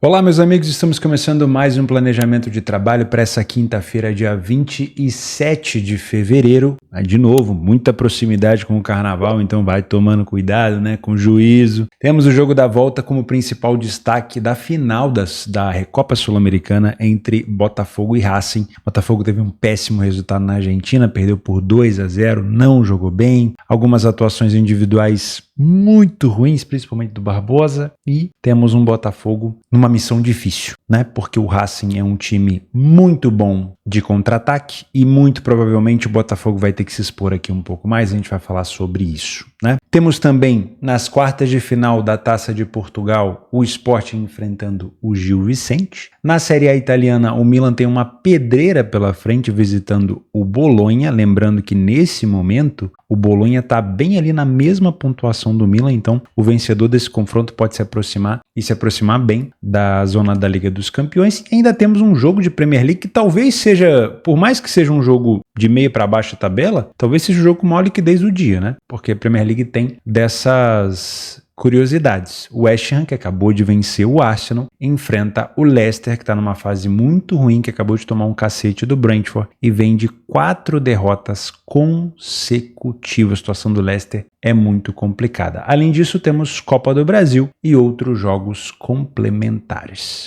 Olá, meus amigos, estamos começando mais um planejamento de trabalho para essa quinta-feira, dia 27 de fevereiro. De novo, muita proximidade com o carnaval, então vai tomando cuidado, né, com juízo. Temos o jogo da volta como principal destaque da final da Recopa Sul-Americana entre Botafogo e Racing. Botafogo teve um péssimo resultado na Argentina, perdeu por 2-0, não jogou bem. Algumas atuações individuais muito ruins, principalmente do Barbosa, e temos um Botafogo numa missão difícil, né? Porque o Racing é um time muito bom de contra-ataque e muito provavelmente o Botafogo vai ter que se expor aqui um pouco mais, a gente vai falar sobre isso, né? Temos também nas quartas de final da Taça de Portugal o Sport enfrentando o Gil Vicente. Na Série A italiana o Milan tem uma pedreira pela frente visitando o Bolonha, lembrando que nesse momento o Bolonha está bem ali na mesma pontuação do Milan, então o vencedor desse confronto pode se aproximar e se aproximar bem da zona da Liga dos Campeões. E ainda temos um jogo de Premier League que talvez seja, por mais que seja um jogo de meio para baixo da tabela, talvez seja o jogo com maior liquidez do dia, né? Porque a Premier League tem dessas curiosidades. O West Ham, que acabou de vencer o Arsenal, enfrenta o Leicester, que está numa fase muito ruim, que acabou de tomar um cacete do Brentford e vem de 4 derrotas consecutivas. A situação do Leicester é muito complicada. Além disso, temos Copa do Brasil e outros jogos complementares.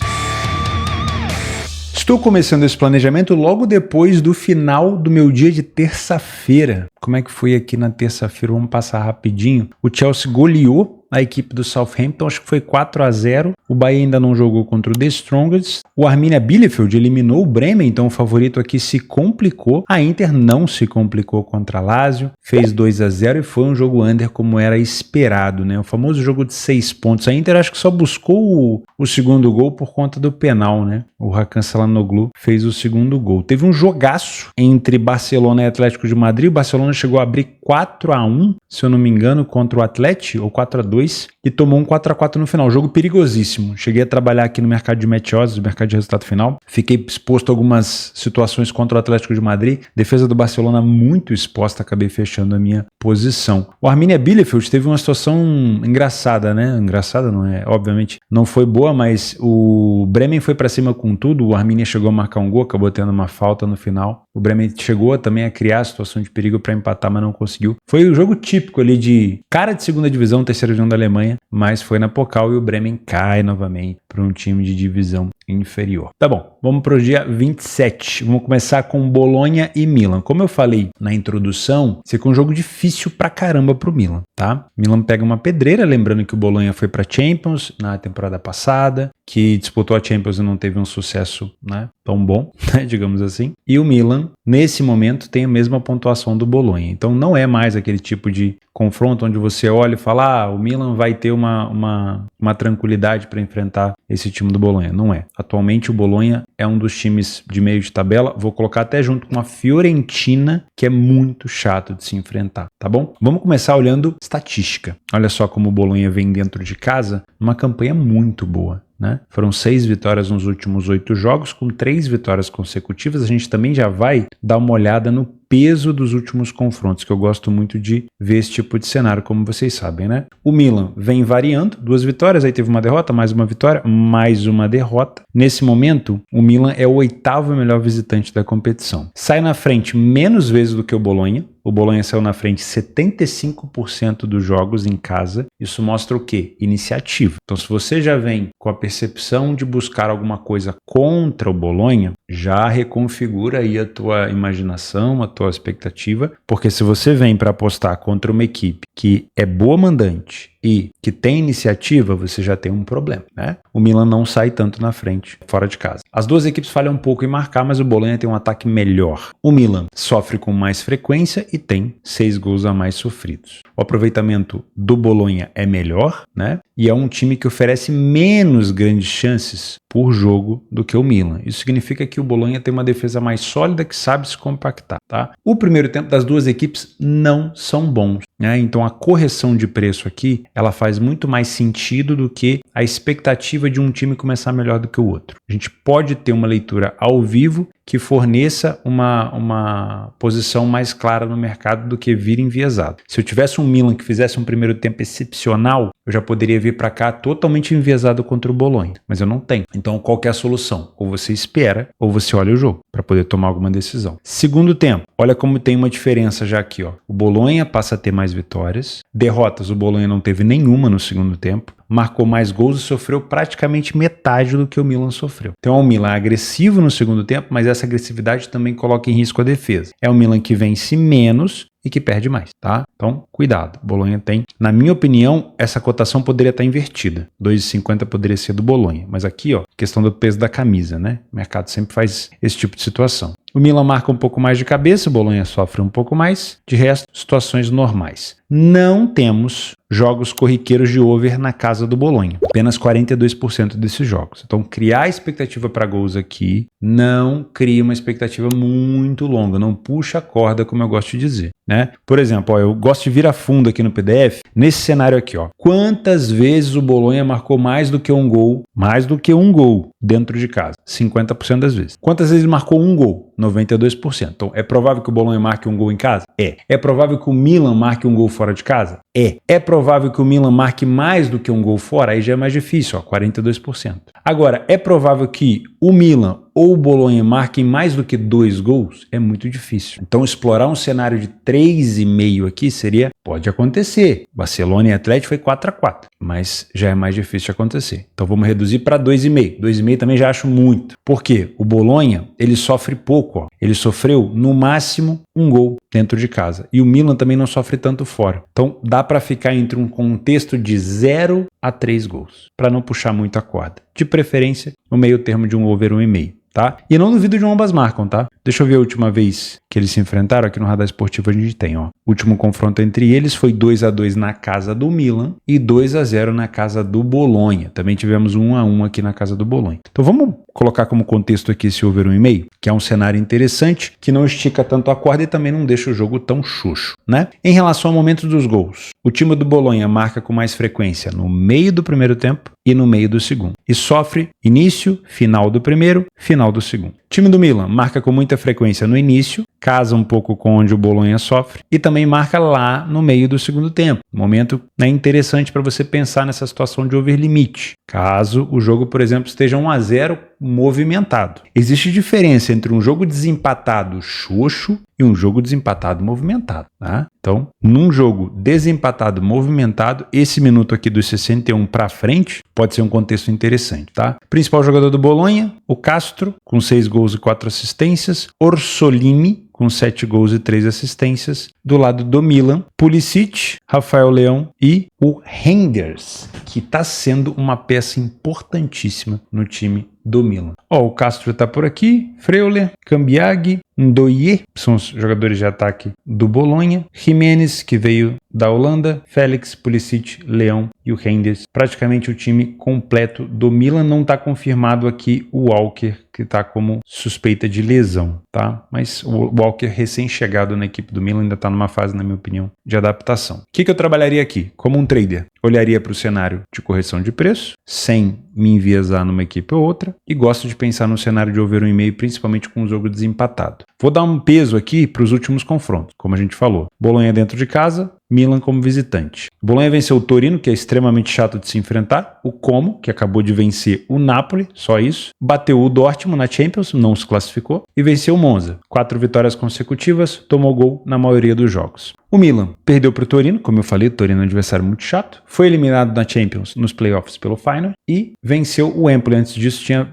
Estou começando esse planejamento logo depois do final do meu dia de terça-feira. Como é que foi aqui na terça-feira? Vamos passar rapidinho. O Chelsea goleou a equipe do Southampton, acho que foi 4-0. O Bahia ainda não jogou contra o The Strongest. O Arminia Bielefeld eliminou o Bremen, então o favorito aqui se complicou. A Inter não se complicou contra a Lazio, fez 2-0 e foi um jogo under como era esperado, né? O famoso jogo de 6 pontos. A Inter acho que só buscou o segundo gol por conta do penal, né? O Hakan Çalhanoğlu fez o segundo gol. Teve um jogaço entre Barcelona e Atlético de Madrid. O Barcelona chegou a abrir 4-1, se eu não me engano, contra o Atlético, ou 4-2, e tomou um 4-4 no final. Jogo perigosíssimo. Cheguei a trabalhar aqui no mercado de meteoses, no mercado de resultado final. Fiquei exposto a algumas situações contra o Atlético de Madrid. Defesa do Barcelona muito exposta, acabei fechando a minha posição. O Arminia Bielefeld teve uma situação engraçada, né? Engraçada não é, obviamente, não foi boa, mas o Bremen foi pra cima com tudo. O Arminia chegou a marcar um gol, acabou tendo uma falta no final. O Bremen chegou também a criar a situação de perigo para empatar, mas não conseguiu. Foi um jogo típico ali de cara de segunda divisão, terceira divisão da Alemanha, mas foi na Pokal e o Bremen cai novamente para um time de divisão inferior. Tá bom, vamos para o dia 27. Vamos começar com Bolonha e Milan. Como eu falei na introdução, esse aqui é um jogo difícil pra caramba pro Milan, tá? Milan pega uma pedreira, lembrando que o Bolonha foi pra Champions na temporada passada, que disputou a Champions e não teve um sucesso, né, tão bom, né, digamos assim. E o Milan, nesse momento, tem a mesma pontuação do Bolonha. Então não é mais aquele tipo de confronto onde você olha e fala, o Milan vai ter uma tranquilidade para enfrentar esse time do Bolonha. Não é. Atualmente o Bolonha é um dos times de meio de tabela, vou colocar até junto com a Fiorentina, que é muito chato de se enfrentar, tá bom? Vamos começar olhando estatística. Olha só como o Bolonha vem dentro de casa, uma campanha muito boa, né? Foram 6 vitórias nos últimos 8 jogos, com 3 vitórias consecutivas. A gente também já vai dar uma olhada no peso dos últimos confrontos, que eu gosto muito de ver esse tipo de cenário, como vocês sabem, né? O Milan vem variando, 2 vitórias, aí teve uma derrota, mais uma vitória, mais uma derrota. Nesse momento, o Milan é o 8º melhor visitante da competição. Sai na frente menos vezes do que o Bolonha. O Bolonha saiu na frente 75% dos jogos em casa. Isso mostra o quê? Iniciativa. Então, se você já vem com a percepção de buscar alguma coisa contra o Bolonha, já reconfigura aí a tua imaginação, a tua expectativa, porque se você vem para apostar contra uma equipe que é boa mandante e que tem iniciativa, você já tem um problema, né? O Milan não sai tanto na frente, fora de casa. As duas equipes falham um pouco em marcar, mas o Bolonha tem um ataque melhor. O Milan sofre com mais frequência e tem 6 gols a mais sofridos. O aproveitamento do Bolonha é melhor, né? E é um time que oferece menos grandes chances por jogo do que o Milan. Isso significa que o Bolonha tem uma defesa mais sólida que sabe se compactar, tá? O primeiro tempo das duas equipes não são bons, né? Então a correção de preço aqui, ela faz muito mais sentido do que a expectativa de um time começar melhor do que o outro. A gente pode ter uma leitura ao vivo que forneça uma posição mais clara no mercado do que vir enviesado. Se eu tivesse um Milan que fizesse um primeiro tempo excepcional, eu já poderia vir para cá totalmente enviesado contra o Bolonha, mas eu não tenho. Então, qual que é a solução? Ou você espera, ou você olha o jogo para poder tomar alguma decisão. Segundo tempo, olha como tem uma diferença já aqui, ó. O Bolonha passa a ter mais vitórias, derrotas o Bolonha não teve nenhuma no segundo tempo, marcou mais gols e sofreu praticamente metade do que o Milan sofreu. Então é um Milan agressivo no segundo tempo, mas essa agressividade também coloca em risco a defesa. É um Milan que vence menos e que perde mais, tá? Então, cuidado. O Bolonha tem, na minha opinião, essa cotação poderia estar invertida. 2,50 poderia ser do Bolonha, mas aqui, ó, questão do peso da camisa, né? O mercado sempre faz esse tipo de situação. O Milan marca um pouco mais de cabeça, o Bolonha sofre um pouco mais. De resto, situações normais. Não temos jogos corriqueiros de over na casa do Bolonha. Apenas 42% desses jogos. Então, criar expectativa para gols aqui não cria uma expectativa muito longa. Não puxa a corda, como eu gosto de dizer, né? Por exemplo, ó, eu gosto de vir a fundo aqui no PDF. Nesse cenário aqui, ó. Quantas vezes o Bolonha marcou mais do que um gol? Mais do que um gol dentro de casa. 50% das vezes. Quantas vezes ele marcou um gol? 92%. Então, é provável que o Bolonha marque um gol em casa? É. É provável que o Milan marque um gol fora de casa? É. É provável que o Milan marque mais do que um gol fora? Aí já é mais difícil, ó, 42%. Agora, é provável que o Milan ou o Bolonha marquem mais do que 2 gols? É muito difícil. Então, explorar um cenário de 3,5 aqui seria, pode acontecer. Barcelona e Atlético foi 4-4, mas já é mais difícil de acontecer. Então, vamos reduzir para 2,5. 2,5 também já acho muito. Por quê? O Bolonha, ele sofre pouco, ó. Ele sofreu, no máximo, um gol dentro de casa. E o Milan também não sofre tanto fora. Então, dá para ficar entre um contexto de 0 a 3 gols, para não puxar muito a corda. De preferência, no meio termo de um over 1,5. Tá? E não duvido de um ambas marcam, tá? Deixa eu ver a última vez que eles se enfrentaram. Aqui no Radar Esportivo a gente tem, ó. O último confronto entre eles foi 2-2 na casa do Milan e 2-0 na casa do Bolonha. Também tivemos 1-1 aqui na casa do Bolonha. Então vamos colocar como contexto aqui esse over 1,5, que é um cenário interessante, que não estica tanto a corda e também não deixa o jogo tão xoxo, né? Em relação ao momento dos gols, o time do Bolonha marca com mais frequência no meio do primeiro tempo e no meio do segundo. E sofre início, final do primeiro, final do segundo. O time do Milan marca com muita frequência no início, casa um pouco com onde o Bolonha sofre, e também marca lá no meio do segundo tempo. Momento, né, interessante para você pensar nessa situação de over limite. Caso o jogo, por exemplo, esteja 1-0 movimentado. Existe diferença entre um jogo desempatado xoxo e um jogo desempatado movimentado, tá? Então, num jogo desempatado movimentado, esse minuto aqui dos 61 para frente pode ser um contexto interessante, tá? Principal jogador do Bolonha, o Castro, com 6 gols e 4 assistências, Orsolini, com 7 gols e 3 assistências. Do lado do Milan, Pulisic, Rafael Leão e o Reinders, que está sendo uma peça importantíssima no time do Milan. Ó, o Castro está por aqui, Freuler, Cambiaghi, Ndoye, são os jogadores de ataque do Bolonha, Jimenez, que veio da Holanda, Félix, Pulisic, Leão e o Reinders. Praticamente o time completo do Milan. Não está confirmado aqui o Walker, que está como suspeita de lesão, tá? Mas o Walker, recém-chegado na equipe do Milan, ainda está numa fase, na minha opinião, de adaptação. O que eu trabalharia aqui? Como um trader, olharia para o cenário de correção de preço, sem me enviesar numa equipe ou outra, e gosto de pensar no cenário de over 1,5, principalmente com um jogo desempatado. Vou dar um peso aqui para os últimos confrontos, como a gente falou. Bolonha dentro de casa, Milan como visitante. O Bolonha venceu o Torino, que é extremamente chato de se enfrentar. O Como, que acabou de vencer o Napoli, só isso. Bateu o Dortmund na Champions, não se classificou. E venceu o Monza. 4 vitórias consecutivas, tomou gol na maioria dos jogos. O Milan perdeu para o Torino, como eu falei, o Torino é um adversário muito chato. Foi eliminado na Champions nos playoffs pelo Feyenoord e venceu o Empoli. Antes disso tinha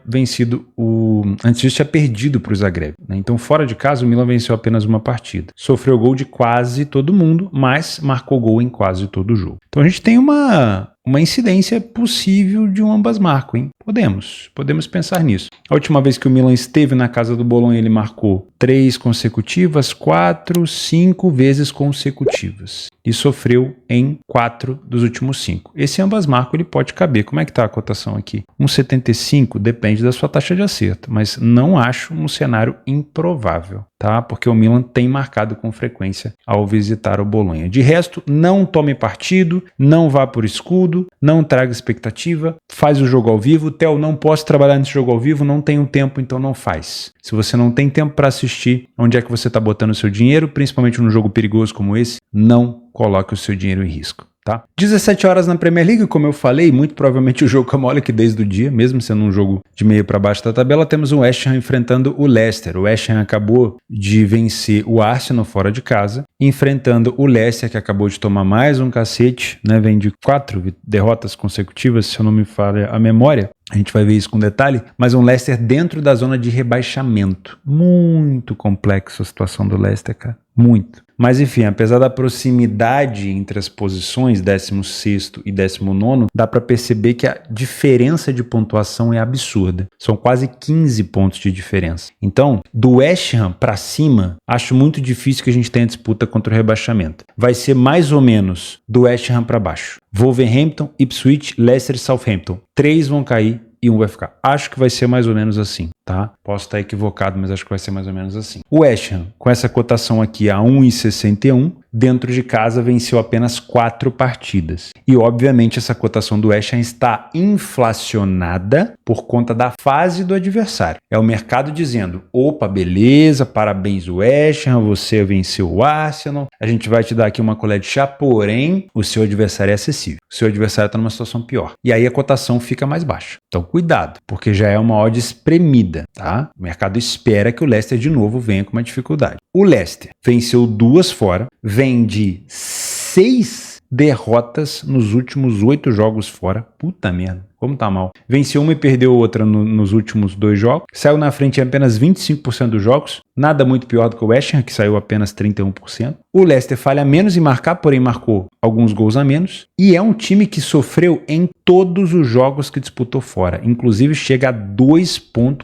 perdido para o Zagreb, né? Então, fora de casa, o Milan venceu apenas uma partida. Sofreu gol de quase todo mundo, mas marcou gol em quase todo o jogo. Então a gente tem uma incidência possível de um ambas marcam, hein? Podemos pensar nisso. A última vez que o Milan esteve na casa do Bolonha, ele marcou 3 consecutivas, 4, 5 vezes consecutivas. E sofreu em 4 dos últimos 5. Esse ambas marcam, ele pode caber. Como é que está a cotação aqui? 1,75 depende da sua taxa de acerto, mas não acho um cenário improvável, tá? Porque o Milan tem marcado com frequência ao visitar o Bolonha. De resto, não tome partido, não vá por escudo, não traga expectativa, faz o jogo ao vivo. Theo, não posso trabalhar nesse jogo ao vivo, não tenho tempo, então não faz. Se você não tem tempo para assistir, onde é que você está botando o seu dinheiro, principalmente num jogo perigoso como esse, não coloque o seu dinheiro em risco. Tá? 17 horas na Premier League, como eu falei, muito provavelmente o jogo com a maior liquidez do dia, mesmo sendo um jogo de meio para baixo da tabela, temos o West Ham enfrentando o Leicester. O West Ham acabou de vencer o Arsenal fora de casa, enfrentando o Leicester, que acabou de tomar mais um cacete, né? Vem de 4 derrotas consecutivas, se eu não me falha a memória. A gente vai ver isso com detalhe, mas um Leicester dentro da zona de rebaixamento. Muito complexa a situação do Leicester, cara. Muito. Mas enfim, apesar da proximidade entre as posições, 16º e 19º, dá para perceber que a diferença de pontuação é absurda. São quase 15 pontos de diferença. Então, do West Ham para cima, acho muito difícil que a gente tenha disputa contra o rebaixamento. Vai ser mais ou menos do West Ham para baixo. Wolverhampton, Ipswich, Leicester e Southampton. 3 vão cair e 1 vai ficar. Acho que vai ser mais ou menos assim, tá? Posso estar equivocado, mas acho que vai ser mais ou menos assim. O West Ham, com essa cotação aqui a 1,61, dentro de casa venceu apenas 4 partidas. E obviamente essa cotação do West Ham está inflacionada por conta da fase do adversário. É o mercado dizendo, opa, beleza, parabéns West Ham, você venceu o Arsenal, a gente vai te dar aqui uma colher de chá, porém o seu adversário é acessível. O seu adversário está numa situação pior. E aí a cotação fica mais baixa. Então cuidado, porque já é uma odd espremida, tá? O mercado espera que o Leicester de novo venha com uma dificuldade. O Leicester venceu 2 fora, vem de 6 derrotas nos últimos 8 jogos fora. Puta merda, como tá mal. Venceu uma e perdeu outra nos últimos 2 jogos. Saiu na frente em apenas 25% dos jogos. Nada muito pior do que o West Ham, que saiu apenas 31%. O Leicester falha menos em marcar, porém marcou alguns gols a menos. E é um time que sofreu em todos os jogos que disputou fora. Inclusive chega a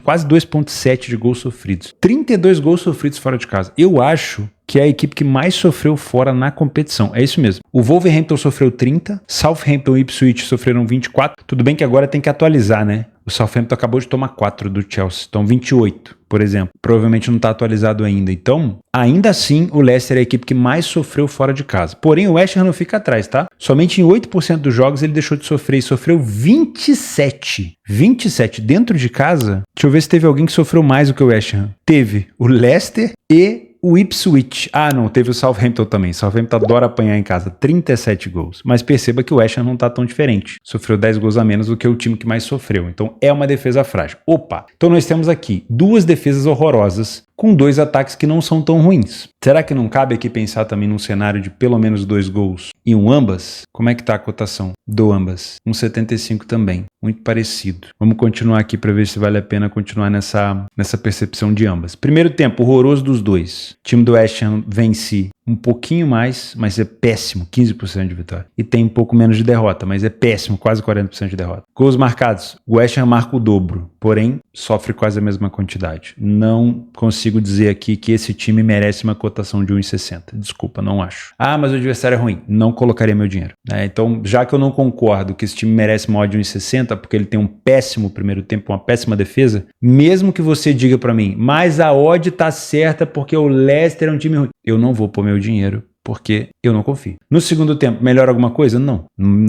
quase 2,7 de gols sofridos. 32 gols sofridos fora de casa. Eu acho que é a equipe que mais sofreu fora na competição. É isso mesmo. O Wolverhampton sofreu 30, Southampton e Ipswich sofreram 24. Tudo bem que agora tem que atualizar, né? O Southampton acabou de tomar 4 do Chelsea, então 28, por exemplo. Provavelmente não está atualizado ainda. Então, ainda assim, o Leicester é a equipe que mais sofreu fora de casa. Porém, o West Ham não fica atrás, tá? Somente em 8% dos jogos ele deixou de sofrer e sofreu 27. 27 dentro de casa? Deixa eu ver se teve alguém que sofreu mais do que o West Ham. Teve o Leicester e o Ipswich. Ah, não, teve o Southampton também. Southampton adora apanhar em casa, 37 gols. Mas perceba que o West Ham não está tão diferente. Sofreu 10 gols a menos do que o time que mais sofreu. Então é uma defesa frágil. Opa! Então nós temos aqui 2 defesas horrorosas com 2 ataques que não são tão ruins. Será que não cabe aqui pensar também num cenário de pelo menos 2 gols e um ambas? Como é que tá a cotação do ambas? 1,75 também. Muito parecido. Vamos continuar aqui para ver se vale a pena continuar nessa percepção de ambas. Primeiro tempo, horroroso dos dois. O time do West Ham vence um pouquinho mais, mas é péssimo, 15% de vitória. E tem um pouco menos de derrota, mas é péssimo, quase 40% de derrota. Gols marcados, o West Ham marca o dobro, porém sofre quase a mesma quantidade. Não consigo dizer aqui que esse time merece uma cotação de 1,60. Desculpa, não acho. Ah, mas o adversário é ruim. Não colocaria meu dinheiro. Então, já que eu não concordo que esse time merece uma odd de 1,60, porque ele tem um péssimo primeiro tempo, uma péssima defesa, mesmo que você diga pra mim, mas a odd tá certa porque o Leicester é um time ruim, eu não vou pôr meu dinheiro, porque eu não confio. No segundo tempo, melhora alguma coisa? Não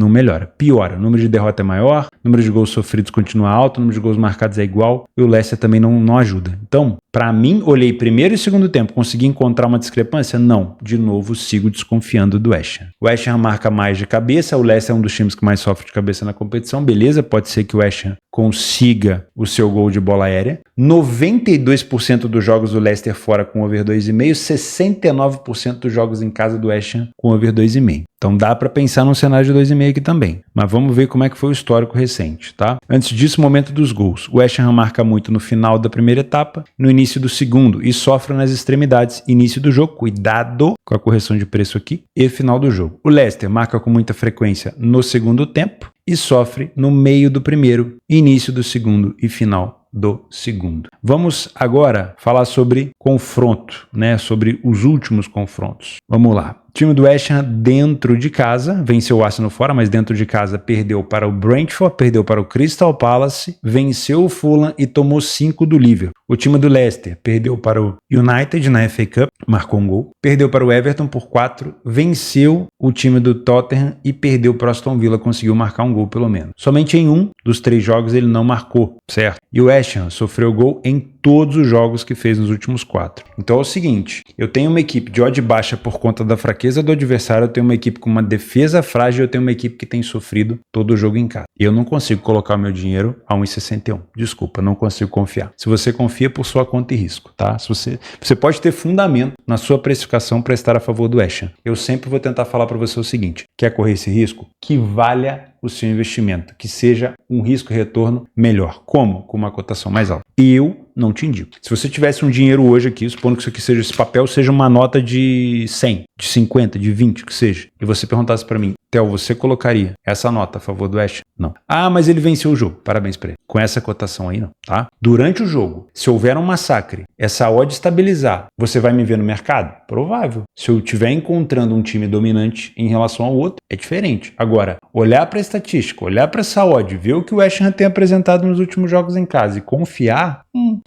melhora. Piora. O número de derrota é maior, o número de gols sofridos continua alto, o número de gols marcados é igual, e o Leicester também não ajuda. Então, para mim, olhei primeiro e segundo tempo, consegui encontrar uma discrepância? Não. De novo, sigo desconfiando do West Ham. O West Ham marca mais de cabeça, o Leicester é um dos times que mais sofre de cabeça na competição, beleza, pode ser que o West Ham consiga o seu gol de bola aérea. 92% dos jogos do Leicester fora com over 2,5, 69% dos jogos em casa do West Ham com over 2,5. Então dá para pensar num cenário de 2,5 aqui também. Mas vamos ver como é que foi o histórico recente, tá? Antes disso, momento dos gols. O West Ham marca muito no final da primeira etapa, no início do segundo e sofre nas extremidades. Início do jogo, cuidado com a correção de preço aqui, e final do jogo. O Leicester marca com muita frequência no segundo tempo e sofre no meio do primeiro, início do segundo e final do segundo. Vamos agora falar sobre confronto, né? Sobre os últimos confrontos. Vamos lá. O time do West Ham dentro de casa, venceu o Arsenal fora, mas dentro de casa perdeu para o Brentford, perdeu para o Crystal Palace, venceu o Fulham e tomou 5 do Liverpool. O time do Leicester perdeu para o United na FA Cup, marcou um gol. Perdeu para o Everton por 4, venceu o time do Tottenham e perdeu para o Aston Villa, conseguiu marcar um gol pelo menos. Somente em um dos 3 jogos ele não marcou, certo? E o West Ham sofreu gol em todos os jogos que fez nos últimos 4. Então é o seguinte, eu tenho uma equipe de odd baixa por conta da fraqueza do adversário, eu tenho uma equipe com uma defesa frágil, eu tenho uma equipe que tem sofrido todo o jogo em casa. Eu não consigo colocar o meu dinheiro a 1,61. Desculpa, não consigo confiar. Se você confia, por sua conta e risco, tá? Se você pode ter fundamento na sua precificação para estar a favor do West Ham. Eu sempre vou tentar falar para você o seguinte, quer correr esse risco? Que valha o seu investimento, que seja um risco-retorno melhor. Como? Com uma cotação mais alta. Eu não te indico. Se você tivesse um dinheiro hoje aqui, supondo que isso aqui seja esse papel, seja uma nota de 100, de 50, de 20, o que seja, e você perguntasse para mim, Theo, você colocaria essa nota a favor do West Ham? Não. Ah, mas ele venceu o jogo. Parabéns para ele. Com essa cotação aí, não, tá? Durante o jogo, se houver um massacre, essa odd estabilizar, você vai me ver no mercado? Provável. Se eu estiver encontrando um time dominante em relação ao outro, é diferente. Agora, olhar para a estatística, olhar para essa odd, ver o que o West Ham tem apresentado nos últimos jogos em casa e confiar...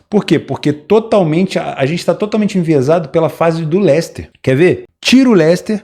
Por quê? Porque a gente está totalmente enviesado pela fase do Leicester. Quer ver? Tira o Leicester,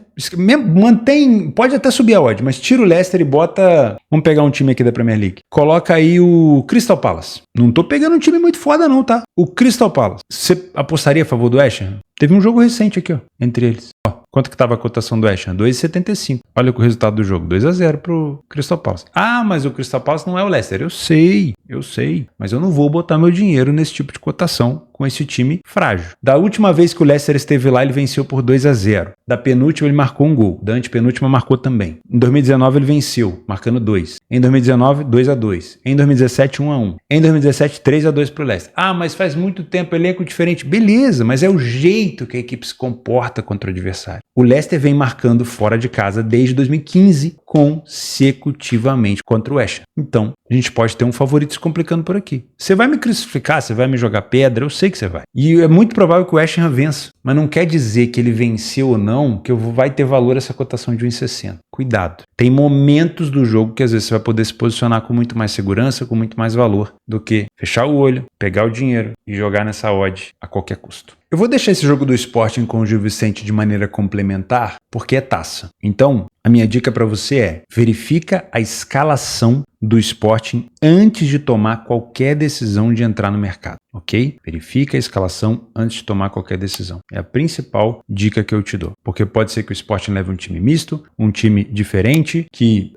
mantém, pode até subir a odd, mas tira o Leicester e bota, vamos pegar um time aqui da Premier League, coloca aí o Crystal Palace. Não tô pegando um time muito foda não, tá? O Crystal Palace. Você apostaria a favor do West Ham? Teve um jogo recente aqui, ó, entre eles. Ó, quanto que tava a cotação do West Ham? 2,75. Olha o resultado do jogo, 2-0 pro Crystal Palace. Ah, mas o Crystal Palace não é o Leicester. Eu sei, mas eu não vou botar meu dinheiro nesse tipo de cotação com esse time frágil. Da última vez que o Leicester esteve lá, ele venceu por 2-0. Da penúltima, ele marcou um gol. Da antepenúltima, marcou também. Em 2019, ele venceu, marcando 2. Em 2019, 2-2. Em 2017, 1-1. Em 2017, 3-2 pro Leicester. Ah, mas faz muito tempo, elenco diferente. Beleza, mas é o jeito que a equipe se comporta contra o adversário. O Leicester vem marcando fora de casa desde 2015, consecutivamente contra o West Ham. Então, a gente pode ter um favorito se complicando por aqui. Você vai me crucificar, você vai me jogar pedra, eu sei que você vai. E é muito provável que o West Ham vença, mas não quer dizer que ele venceu ou não, que vai ter valor essa cotação de 1,60. Cuidado. Tem momentos do jogo que às vezes você vai poder se posicionar com muito mais segurança, com muito mais valor, do que fechar o olho, pegar o dinheiro e jogar nessa odd a qualquer custo. Eu vou deixar esse jogo do Sporting com o Gil Vicente de maneira complementar, porque é taça. Então, a minha dica para você é, verifica a escalação do Sporting antes de tomar qualquer decisão de entrar no mercado, ok? Verifica a escalação antes de tomar qualquer decisão. É a principal dica que eu te dou, porque pode ser que o Sporting leve um time misto, um time diferente,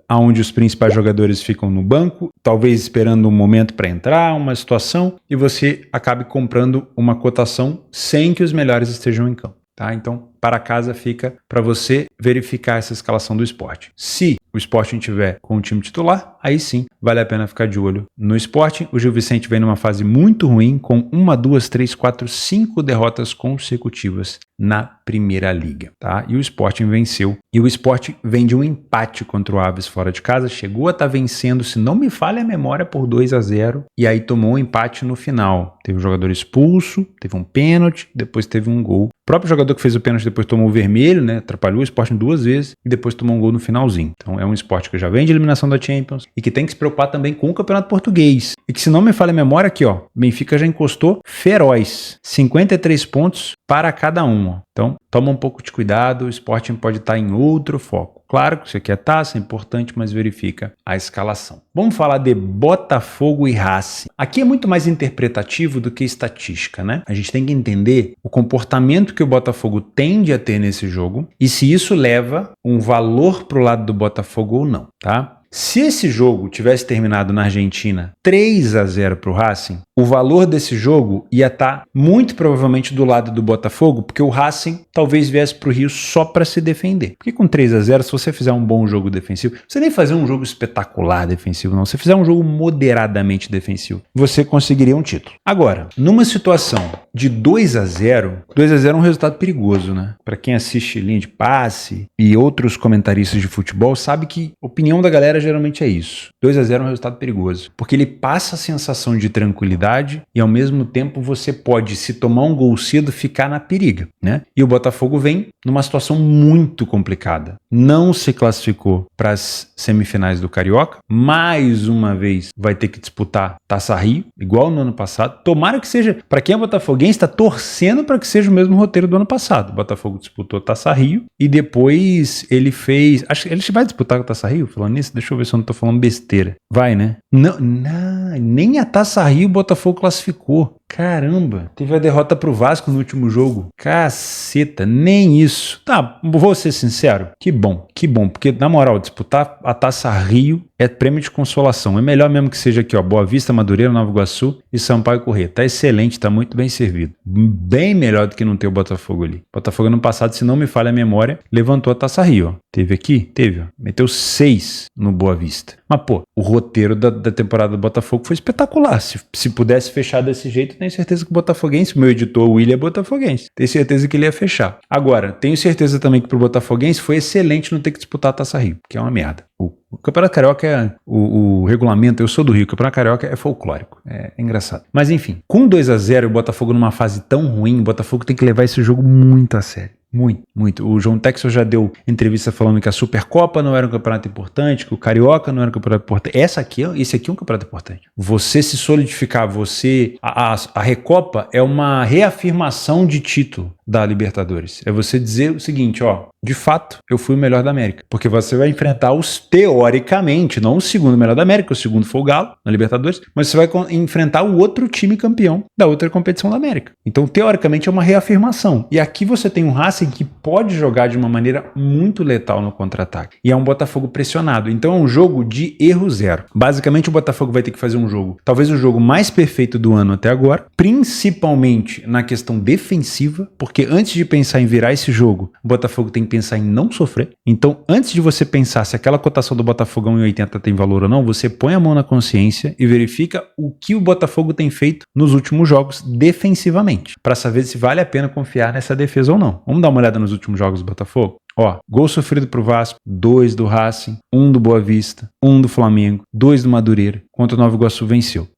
aonde os principais jogadores ficam no banco, talvez esperando um momento para entrar, uma situação, e você acabe comprando uma cotação sem que os melhores estejam em campo. Tá? Então, para casa fica para você verificar essa escalação do Sporting. Se o Sporting tiver com o time titular, aí sim vale a pena ficar de olho no Sporting. O Gil Vicente vem numa fase muito ruim, com 1, 2, 3, 4, 5 derrotas consecutivas na Primeira Liga. Tá? E o Sporting venceu. E o Sporting vem de um empate contra o Aves fora de casa, chegou a estar vencendo, se não me falha a memória, por 2-0, e aí tomou um empate no final. Teve um jogador expulso, teve um pênalti, depois teve um gol. O próprio jogador que fez o pênalti depois tomou o vermelho, né? Atrapalhou o Sporting 2 vezes e depois tomou um gol no finalzinho. Então é um Sporting que já vem de eliminação da Champions e que tem que se preocupar também com o Campeonato Português. E que, se não me falha a memória, aqui, ó, Benfica já encostou feroz. 53 pontos para cada um. Ó. Então, toma um pouco de cuidado, o Sporting pode estar em outro foco. Claro que isso aqui é taça, é importante, mas verifica a escalação. Vamos falar de Botafogo e Racing. Aqui é muito mais interpretativo do que estatística, né? A gente tem que entender o comportamento que o Botafogo tende a ter nesse jogo e se isso leva um valor para o lado do Botafogo ou não, tá? Se esse jogo tivesse terminado na Argentina 3-0 para o Racing, o valor desse jogo ia estar muito provavelmente do lado do Botafogo, porque o Racing talvez viesse para o Rio só para se defender. Porque com 3-0, se você fizer um bom jogo defensivo, você nem fazer um jogo espetacular defensivo, não. Se você fizer um jogo moderadamente defensivo, você conseguiria um título. Agora, numa situação de 2-0, 2-0 é um resultado perigoso, né? Pra quem assiste linha de passe e outros comentaristas de futebol, sabe que a opinião da galera geralmente é isso. 2-0 é um resultado perigoso, porque ele passa a sensação de tranquilidade e ao mesmo tempo você pode, se tomar um gol cedo, ficar na periga, né? E o Botafogo vem numa situação muito complicada. Não se classificou para as semifinais do Carioca, mais uma vez vai ter que disputar Taça Rio, igual no ano passado. Tomara que seja, para quem é botafoguense, está torcendo para que seja o mesmo roteiro do ano passado. O Botafogo disputou Taça Rio e depois ele fez... Acho que ele vai disputar a Taça Rio, falando nisso, deixa eu ver se eu não tô falando besteira. Vai, né? Não, nem a Taça Rio o Botafogo classificou. Caramba, teve a derrota pro Vasco no último jogo. Caceta, nem isso. Tá, vou ser sincero, que bom, porque na moral, disputar a Taça Rio é prêmio de consolação. É melhor mesmo que seja aqui, ó, Boa Vista, Madureira, Nova Iguaçu e Sampaio Corrêa. Tá excelente, tá muito bem servido. Bem melhor do que não ter o Botafogo ali. Botafogo ano passado, se não me falha a memória, levantou a Taça Rio, ó. Teve aqui? Teve, ó. Meteu 6 no Boa Vista. Mas, pô, o roteiro da temporada do Botafogo foi espetacular. Se pudesse fechar desse jeito, tenho certeza que o botafoguense, o meu editor, o William, é botafoguense. Tenho certeza que ele ia fechar. Agora, tenho certeza também que pro botafoguense foi excelente não ter que disputar a Taça Rio, que é uma merda. O Campeonato Carioca é o regulamento, eu sou do Rio, o Campeonato Carioca é folclórico, é engraçado. Mas enfim, com 2-0 o Botafogo numa fase tão ruim, o Botafogo tem que levar esse jogo muito a sério. Muito. O João Texel já deu entrevista falando que a Supercopa não era um campeonato importante, que o Carioca não era um campeonato importante. Esse aqui é um campeonato importante. Você se solidificar, a Recopa é uma reafirmação de título da Libertadores. É você dizer o seguinte, ó, de fato, eu fui o melhor da América. Porque você vai enfrentar teoricamente, não o segundo melhor da América, o segundo foi o Galo, na Libertadores, mas você vai enfrentar o outro time campeão da outra competição da América. Então, teoricamente, é uma reafirmação. E aqui você tem um Racing que pode jogar de uma maneira muito letal no contra-ataque. E é um Botafogo pressionado. Então, é um jogo de erro zero. Basicamente, o Botafogo vai ter que fazer um jogo, talvez o jogo mais perfeito do ano até agora, principalmente na questão defensiva, porque antes de pensar em virar esse jogo, o Botafogo tem que pensar em não sofrer. Então, antes de você pensar se aquela cotação do Botafogo 1,80 tem valor ou não, você põe a mão na consciência e verifica o que o Botafogo tem feito nos últimos jogos defensivamente, para saber se vale a pena confiar nessa defesa ou não. Vamos dar uma olhada nos últimos jogos do Botafogo? Ó, gol sofrido pro Vasco, 2 do Racing, 1 do Boa Vista, 1 do Flamengo, 2 do Madureira, contra o Nova Iguaçu venceu.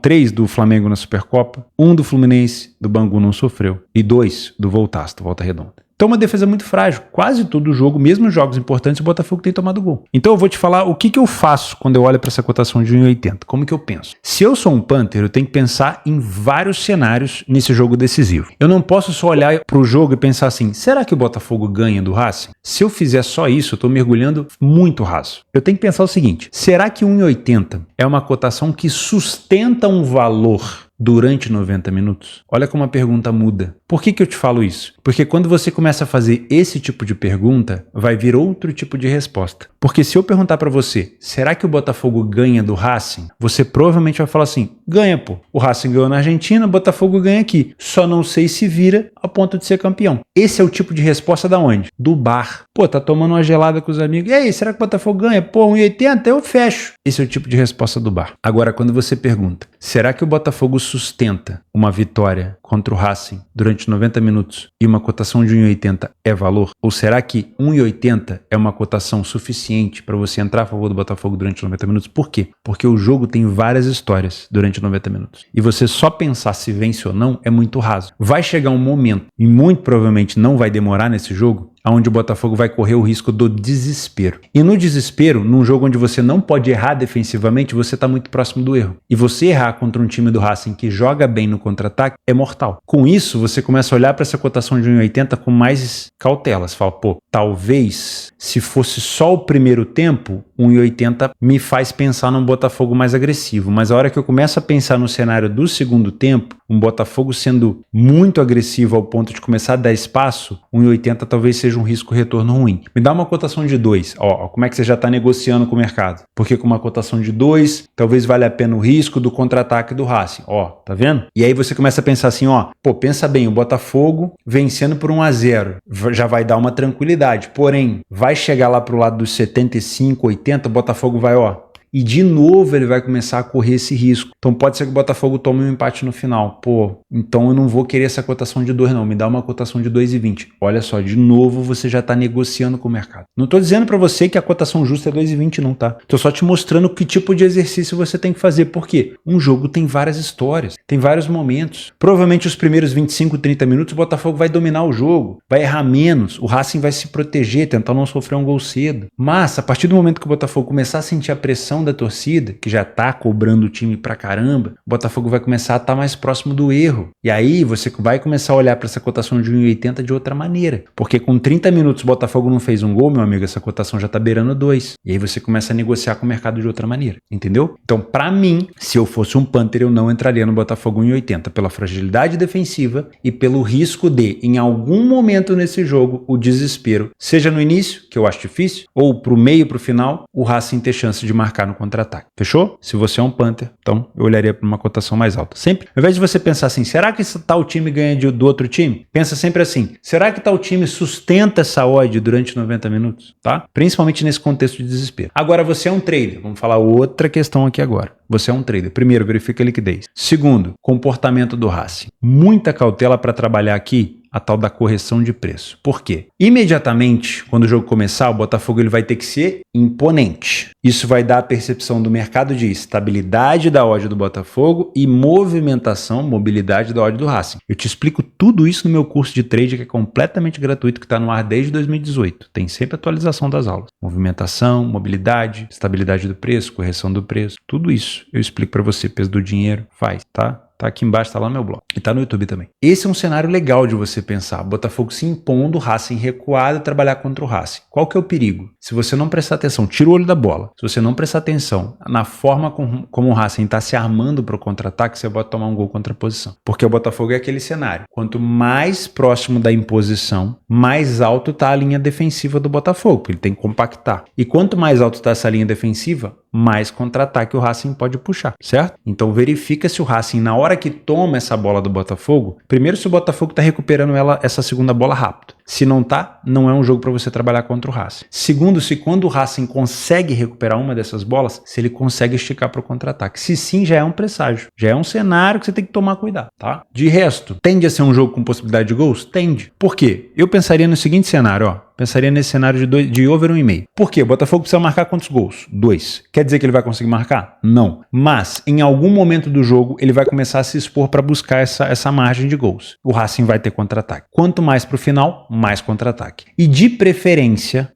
3 do Flamengo na Supercopa, 1 do Fluminense, do Bangu não sofreu, e 2 do Voltaço, Volta Redonda. Então, uma defesa muito frágil. Quase todo jogo, mesmo em jogos importantes, o Botafogo tem tomado gol. Então, eu vou te falar o que eu faço quando eu olho para essa cotação de 1,80. Como que eu penso? Se eu sou um Panther, eu tenho que pensar em vários cenários nesse jogo decisivo. Eu não posso só olhar para o jogo e pensar assim, será que o Botafogo ganha do Racing? Se eu fizer só isso, eu estou mergulhando muito raso. Eu tenho que pensar o seguinte, será que 1,80 é uma cotação que sustenta um valor durante 90 minutos? Olha como a pergunta muda. Por que eu te falo isso? Porque quando você começa a fazer esse tipo de pergunta, vai vir outro tipo de resposta. Porque se eu perguntar pra você, será que o Botafogo ganha do Racing? Você provavelmente vai falar assim, ganha pô. O Racing ganhou na Argentina, o Botafogo ganha aqui. Só não sei se vira a ponto de ser campeão. Esse é o tipo de resposta da onde? Do bar. Pô, tá tomando uma gelada com os amigos. E aí, será que o Botafogo ganha? Pô, 1,80 eu fecho. Esse é o tipo de resposta do bar. Agora, quando você pergunta, será que o Botafogo sustenta uma vitória contra o Racing durante 90 minutos e uma cotação de 1,80 é valor? Ou será que 1,80 é uma cotação suficiente para você entrar a favor do Botafogo durante 90 minutos? Por quê? Porque o jogo tem várias histórias durante 90 minutos. E você só pensar se vence ou não é muito raso. Vai chegar um momento, e muito provavelmente não vai demorar nesse jogo, onde o Botafogo vai correr o risco do desespero. E no desespero, num jogo onde você não pode errar defensivamente, você está muito próximo do erro. E você errar contra um time do Racing que joga bem no contra-ataque é mortal. Com isso, você começa a olhar para essa cotação de 1,80 com mais cautela. Você fala, pô, talvez se fosse só o primeiro tempo, 1,80 me faz pensar num Botafogo mais agressivo. Mas a hora que eu começo a pensar no cenário do segundo tempo, um Botafogo sendo muito agressivo ao ponto de começar a dar espaço, 1,80 talvez seja um risco-retorno ruim. Me dá uma cotação de 2. Ó, como é que você já está negociando com o mercado? Porque com uma cotação de 2, talvez valha a pena o risco do contra-ataque do Racing. Ó, tá vendo? E aí você começa a pensar assim, ó, pô, pensa bem, o Botafogo vencendo por 1-0 já vai dar uma tranquilidade. Porém, vai chegar lá pro lado dos 75, 80, o Botafogo vai, ó, e de novo ele vai começar a correr esse risco. Então pode ser que o Botafogo tome um empate no final. Pô, então eu não vou querer essa cotação de 2 não, me dá uma cotação de 2,20. Olha só, de novo você já está negociando com o mercado. Não estou dizendo para você que a cotação justa é 2,20 não, tá? Estou só te mostrando que tipo de exercício você tem que fazer. Por quê? Um jogo tem várias histórias, tem vários momentos. Provavelmente os primeiros 25, 30 minutos o Botafogo vai dominar o jogo, vai errar menos, o Racing vai se proteger, tentar não sofrer um gol cedo. Mas a partir do momento que o Botafogo começar a sentir a pressão da torcida, que já tá cobrando o time pra caramba, o Botafogo vai começar a estar mais próximo do erro. E aí você vai começar a olhar para essa cotação de 1,80 de outra maneira. Porque com 30 minutos o Botafogo não fez um gol, meu amigo, essa cotação já tá beirando 2. E aí você começa a negociar com o mercado de outra maneira. Entendeu? Então, pra mim, se eu fosse um Panther, eu não entraria no Botafogo 1,80 pela fragilidade defensiva e pelo risco de, em algum momento nesse jogo, o desespero, seja no início, que eu acho difícil, ou pro meio, pro final, o Racing ter chance de marcar no contra-ataque. Fechou? Se você é um Panther, então eu olharia para uma cotação mais alta. Sempre, ao invés de você pensar assim, será que esse tal time ganha do outro time? Pensa sempre assim, será que tal time sustenta essa odd durante 90 minutos? Tá? Principalmente nesse contexto de desespero. Agora você é um trader. Vamos falar outra questão aqui agora. Você é um trader. Primeiro, verifica a liquidez. Segundo, comportamento do Racing. Muita cautela para trabalhar aqui a tal da correção de preço. Por quê? Imediatamente, quando o jogo começar, o Botafogo ele vai ter que ser imponente. Isso vai dar a percepção do mercado de estabilidade da odd do Botafogo e movimentação, mobilidade da odd do Racing. Eu te explico tudo isso no meu curso de trade, que é completamente gratuito, que está no ar desde 2018. Tem sempre atualização das aulas. Movimentação, mobilidade, estabilidade do preço, correção do preço, tudo isso eu explico para você. Peso do dinheiro, faz, tá? Tá aqui embaixo, tá lá no meu blog. E tá no YouTube também. Esse é um cenário legal de você pensar. Botafogo se impondo, Racing recuado e trabalhar contra o Racing. Qual que é o perigo? Se você não prestar atenção, tira o olho da bola. Se você não prestar atenção na forma como o Racing tá se armando para o contra-ataque, você pode tomar um gol contra a posição. Porque o Botafogo é aquele cenário. Quanto mais próximo da imposição, mais alto tá a linha defensiva do Botafogo. Ele tem que compactar. E quanto mais alto tá essa linha defensiva, mais contra-ataque o Racing pode puxar, certo? Então verifica se o Racing, na hora que toma essa bola do Botafogo, primeiro se o Botafogo está recuperando essa segunda bola rápido. Se não tá, não é um jogo para você trabalhar contra o Racing. Segundo, se quando o Racing consegue recuperar uma dessas bolas, se ele consegue esticar para o contra-ataque. Se sim, já é um presságio. Já é um cenário que você tem que tomar cuidado, tá? De resto, tende a ser um jogo com possibilidade de gols? Tende. Por quê? Eu pensaria no seguinte cenário, ó. Pensaria nesse cenário de over 1,5. Por quê? O Botafogo precisa marcar quantos gols? 2. Quer dizer que ele vai conseguir marcar? Não. Mas, em algum momento do jogo, ele vai começar a se expor para buscar essa margem de gols. O Racing vai ter contra-ataque. Quanto mais para o final, mais contra-ataque. E de preferência,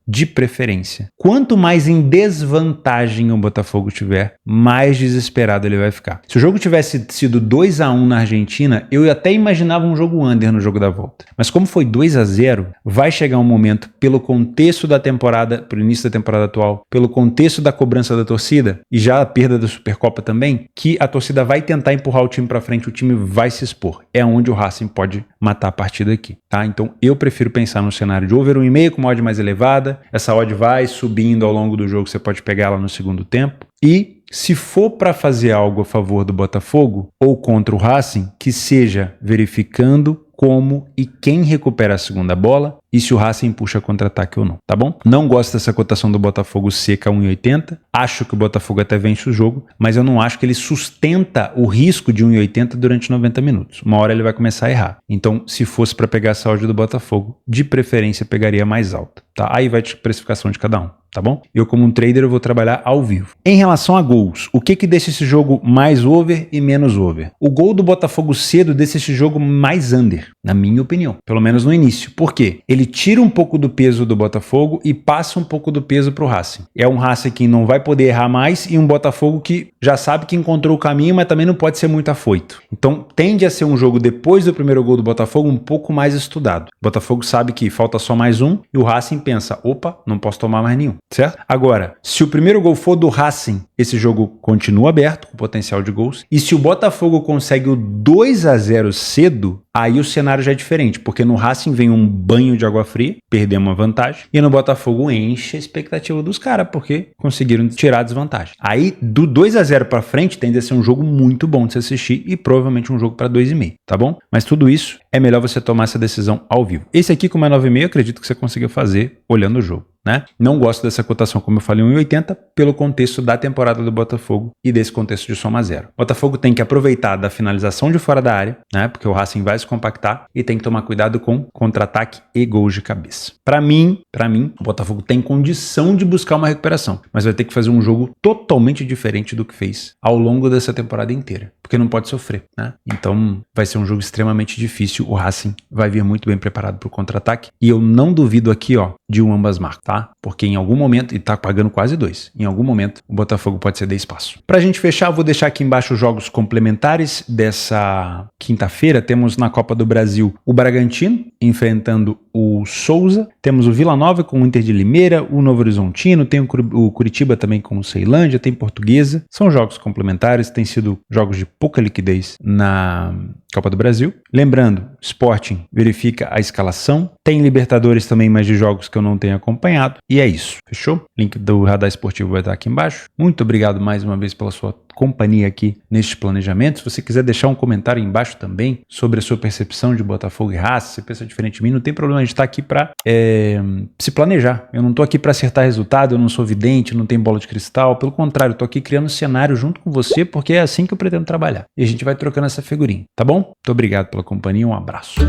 quanto mais em desvantagem o Botafogo tiver, mais desesperado ele vai ficar. Se o jogo tivesse sido 2-1 na Argentina, eu até imaginava um jogo under no jogo da volta. Mas como foi 2-0, vai chegar um momento, pelo contexto da temporada, pelo início da temporada atual, pelo contexto da cobrança da torcida e já a perda da Supercopa também, que a torcida vai tentar empurrar o time para frente, o time vai se expor. É onde o Racing pode matar a partida aqui, tá? Então eu prefiro pensar no cenário de over 1,5 com uma odd mais elevada. Essa odd vai subindo ao longo do jogo, você pode pegar ela no segundo tempo. E se for para fazer algo a favor do Botafogo ou contra o Racing, que seja verificando como e quem recupera a segunda bola e se o Racing puxa contra-ataque ou não, tá bom? Não gosto dessa cotação do Botafogo seca 1,80. Acho que o Botafogo até vence o jogo, mas eu não acho que ele sustenta o risco de 1,80 durante 90 minutos. Uma hora ele vai começar a errar. Então, se fosse para pegar essa odd do Botafogo, de preferência pegaria mais alta, tá? Aí vai de precificação de cada um. Tá bom? Eu, como um trader, eu vou trabalhar ao vivo. Em relação a gols, o que deixa esse jogo mais over e menos over? O gol do Botafogo cedo deixa esse jogo mais under, na minha opinião. Pelo menos no início. Por quê? Ele tira um pouco do peso do Botafogo e passa um pouco do peso pro Racing. É um Racing que não vai poder errar mais e um Botafogo que já sabe que encontrou o caminho, mas também não pode ser muito afoito. Então, tende a ser um jogo depois do primeiro gol do Botafogo um pouco mais estudado. O Botafogo sabe que falta só mais um e o Racing pensa, opa, não posso tomar mais nenhum. Certo? Agora, se o primeiro gol for do Racing, esse jogo continua aberto, com potencial de gols. E se o Botafogo consegue o 2-0 cedo, aí o cenário já é diferente, porque no Racing vem um banho de água fria, perdemos uma vantagem, e no Botafogo enche a expectativa dos caras, porque conseguiram tirar a desvantagem. Aí, do 2-0 para frente, tende a ser um jogo muito bom de se assistir e provavelmente um jogo para 2,5, tá bom? Mas tudo isso é melhor você tomar essa decisão ao vivo. Esse aqui, como é 9,5, eu acredito que você conseguiu fazer olhando o jogo. né? Não gosto dessa cotação, como eu falei, 1,80 pelo contexto da temporada do Botafogo e desse contexto de soma zero. O Botafogo tem que aproveitar da finalização de fora da área, né? Porque o Racing vai se compactar e tem que tomar cuidado com contra-ataque e gols de cabeça. Para mim, o Botafogo tem condição de buscar uma recuperação, mas vai ter que fazer um jogo totalmente diferente do que fez ao longo dessa temporada inteira, porque não pode sofrer, né? Então vai ser um jogo extremamente difícil. O Racing vai vir muito bem preparado para o contra-ataque e eu não duvido aqui, ó, de um ambas marcas, tá? Porque em algum momento, e tá pagando quase 2, em algum momento o Botafogo pode ceder espaço. Pra gente fechar, eu vou deixar aqui embaixo os jogos complementares dessa quinta-feira. Temos na Copa do Brasil o Bragantino enfrentando o Souza, temos o Vila Nova com o Inter de Limeira, o Novo Horizontino, tem o Curitiba também com o Ceilândia, tem Portuguesa. São jogos complementares, têm sido jogos de pouca liquidez na Copa do Brasil. Lembrando, Sporting verifica a escalação, tem Libertadores também, mais de jogos que eu não tenho acompanhado, e é isso, fechou? Link do Radar Esportivo vai estar aqui embaixo. Muito obrigado mais uma vez pela sua companhia aqui neste planejamento. Se você quiser deixar um comentário embaixo também sobre a sua percepção de Botafogo e Racing, você pensa diferente de mim, não tem problema, a gente está aqui para se planejar. Eu não estou aqui para acertar resultado, eu não sou vidente, não tenho bola de cristal, pelo contrário, eu estou aqui criando um cenário junto com você, porque é assim que eu pretendo trabalhar. E a gente vai trocando essa figurinha, tá bom? Muito obrigado pela companhia, um abraço.